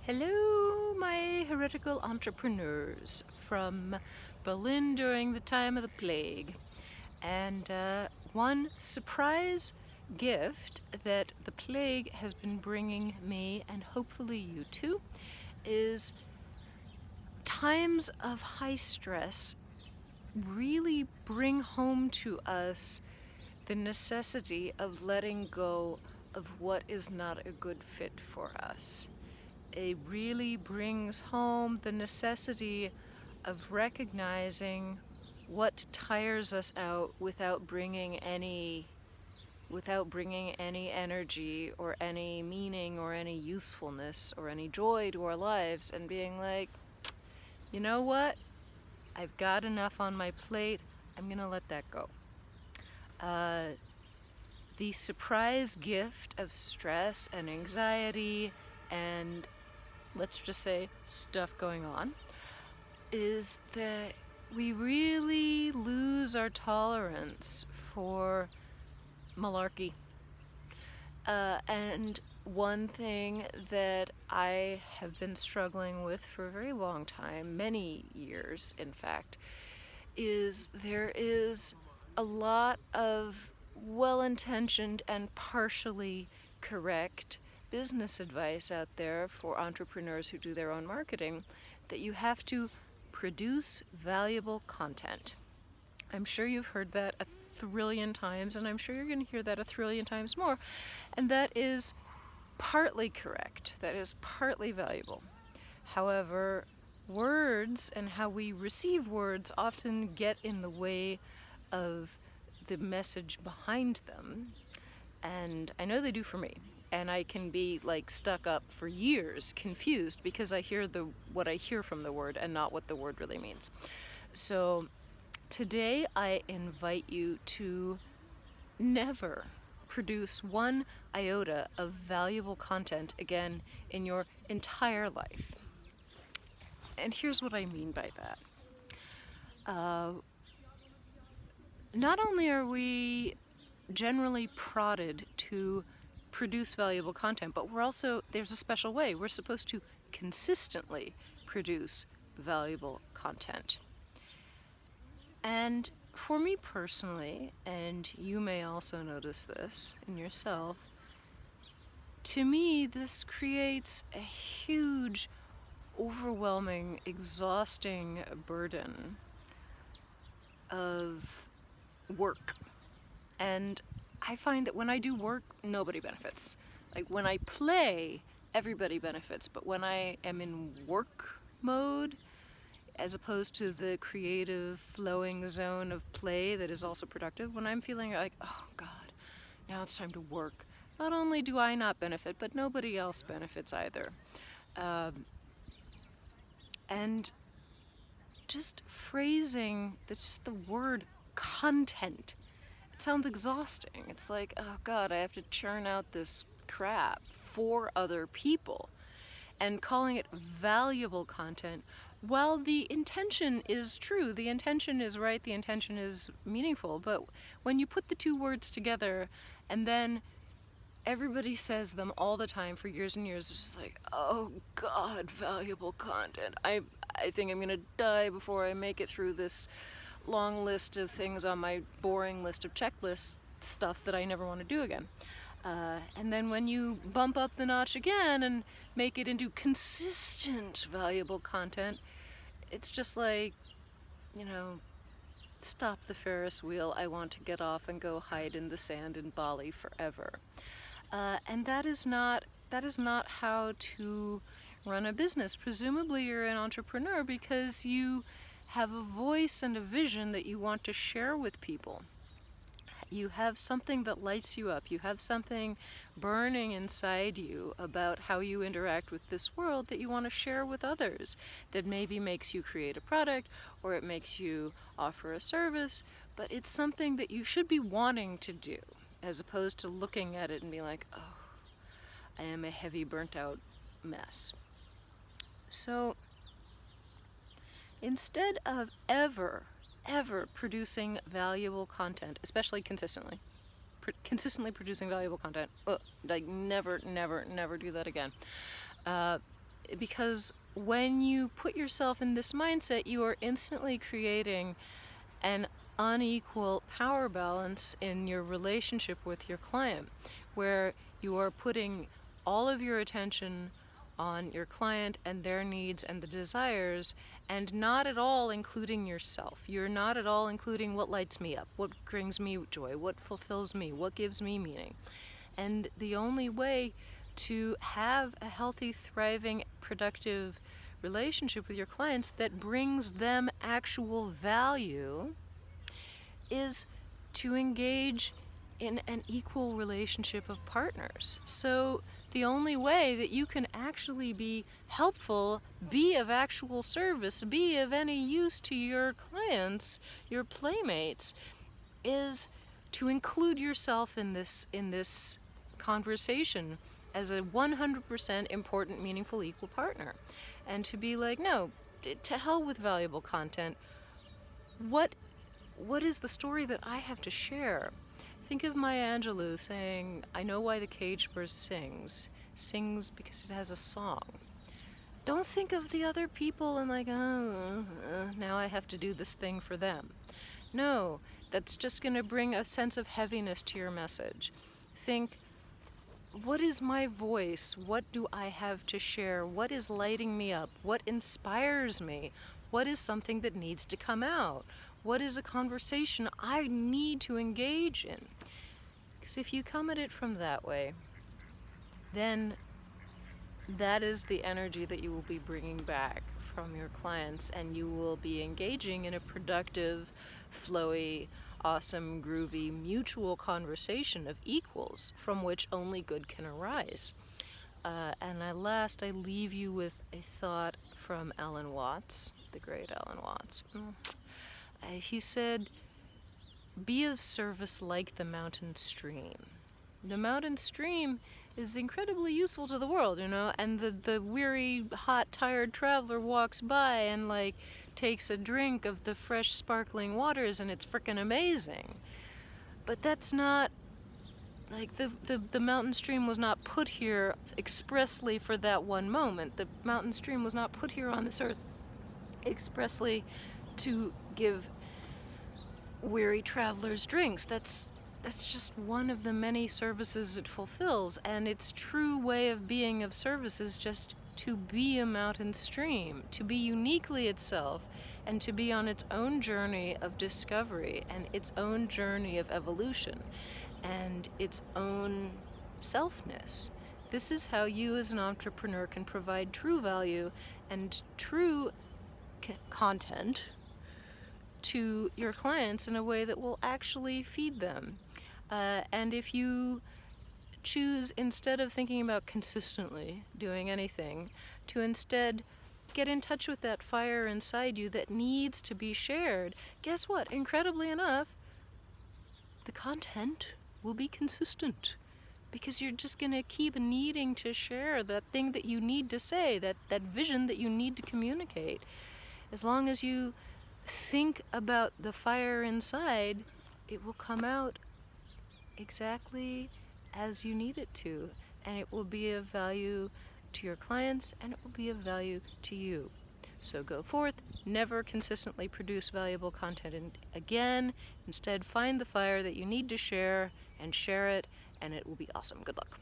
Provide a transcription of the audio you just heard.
Hello, my heretical entrepreneurs from Berlin during the time of the plague. And one surprise gift that the plague has been bringing me, and hopefully you too, is times of high stress really bring home to us the necessity of letting go of what is not a good fit for us. It really brings home the necessity of recognizing what tires us out without bringing any energy or any meaning or any usefulness or any joy to our lives, and being like, you know what? I've got enough on my plate. I'm gonna let that go. The surprise gift of stress and anxiety and, let's just say, stuff going on is that we really lose our tolerance for malarkey. And one thing that I have been struggling with for a very long time, many years in fact, is there is a lot of well-intentioned and partially correct business advice out there for entrepreneurs who do their own marketing, that you have to produce valuable content. I'm sure you've heard that a trillion times, and I'm sure you're going to hear that a trillion times more. And that is partly correct. That is partly valuable. However, words and how we receive words often get in the way of the message behind them. And I know they do for me. And I can be stuck up for years, confused, because I hear what I hear from the word and not what the word really means. So today I invite you to never produce one iota of valuable content again in your entire life. And here's what I mean by that. Not only are we generally prodded to produce valuable content, but there's a special way. We're supposed to consistently produce valuable content. And for me personally, and you may also notice this in yourself, to me this creates a huge, overwhelming, exhausting burden of work. And I find that when I do work, nobody benefits. When I play, everybody benefits. But when I am in work mode, as opposed to the creative, flowing zone of play that is also productive, when I'm feeling like, oh God, now it's time to work, not only do I not benefit, but nobody else benefits either. And just phrasing just the word content, it sounds exhausting. It's like, oh God, I have to churn out this crap for other people. And calling it valuable content, while the intention is true, the intention is right, the intention is meaningful, but when you put the two words together and then everybody says them all the time for years and years, it's just like, oh God, valuable content. I think I'm gonna die before I make it through this long list of things on my boring list of checklist stuff that I never want to do again. And then when you bump up the notch again and make it into consistent valuable content, it's just like, stop the Ferris wheel. I want to get off and go hide in the sand in Bali forever. And that is not how to run a business. Presumably you're an entrepreneur because you have a voice and a vision that you want to share with people. You have something that lights you up. You have something burning inside you about how you interact with this world that you want to share with others, that maybe makes you create a product or it makes you offer a service, but it's something that you should be wanting to do, as opposed to looking at it and be like, oh, I am a heavy, burnt out mess. So instead of ever producing valuable content, especially consistently producing valuable content, never do that again. because when you put yourself in this mindset, you are instantly creating an unequal power balance in your relationship with your client, where you are putting all of your attention on your client and their needs and the desires, and not at all including yourself. You're not at all including what lights me up, what brings me joy, what fulfills me, what gives me meaning. And the only way to have a healthy, thriving, productive relationship with your clients that brings them actual value is to engage in an equal relationship of partners. So the only way that you can actually be helpful, be of actual service, be of any use to your clients, your playmates, is to include yourself in this conversation as a 100% important, meaningful, equal partner. And to be like, no, to hell with valuable content. What is the story that I have to share? Think of Maya Angelou saying, I know why the caged bird sings. Sings because it has a song. Don't think of the other people and like, now I have to do this thing for them. No, that's just going to bring a sense of heaviness to your message. Think, what is my voice? What do I have to share? What is lighting me up? What inspires me? What is something that needs to come out? What is a conversation I need to engage in? Because if you come at it from that way, then that is the energy that you will be bringing back from your clients, and you will be engaging in a productive, flowy, awesome, groovy, mutual conversation of equals from which only good can arise. And at last, I leave you with a thought from Alan Watts, the great Alan Watts. He said, be of service like the mountain stream. The mountain stream is incredibly useful to the world, and the weary, hot, tired traveler walks by and, takes a drink of the fresh, sparkling waters, and it's frickin' amazing. But that's not, the mountain stream was not put here expressly for that one moment. The mountain stream was not put here on this earth expressly to give weary travelers drinks. That's just one of the many services it fulfills, and its true way of being of service is just to be a mountain stream, to be uniquely itself, and to be on its own journey of discovery and its own journey of evolution and its own selfness. This is how you as an entrepreneur can provide true value and true content to your clients in a way that will actually feed them. And if you choose, instead of thinking about consistently doing anything, to instead get in touch with that fire inside you that needs to be shared, guess what? Incredibly enough, the content will be consistent, because you're just going to keep needing to share that thing that you need to say, that vision that you need to communicate. As long as you think about the fire inside, it will come out exactly as you need it to, and it will be of value to your clients, and it will be of value to you. So go forth, never consistently produce valuable content again. Instead, find the fire that you need to share and share it, and it will be awesome. Good luck.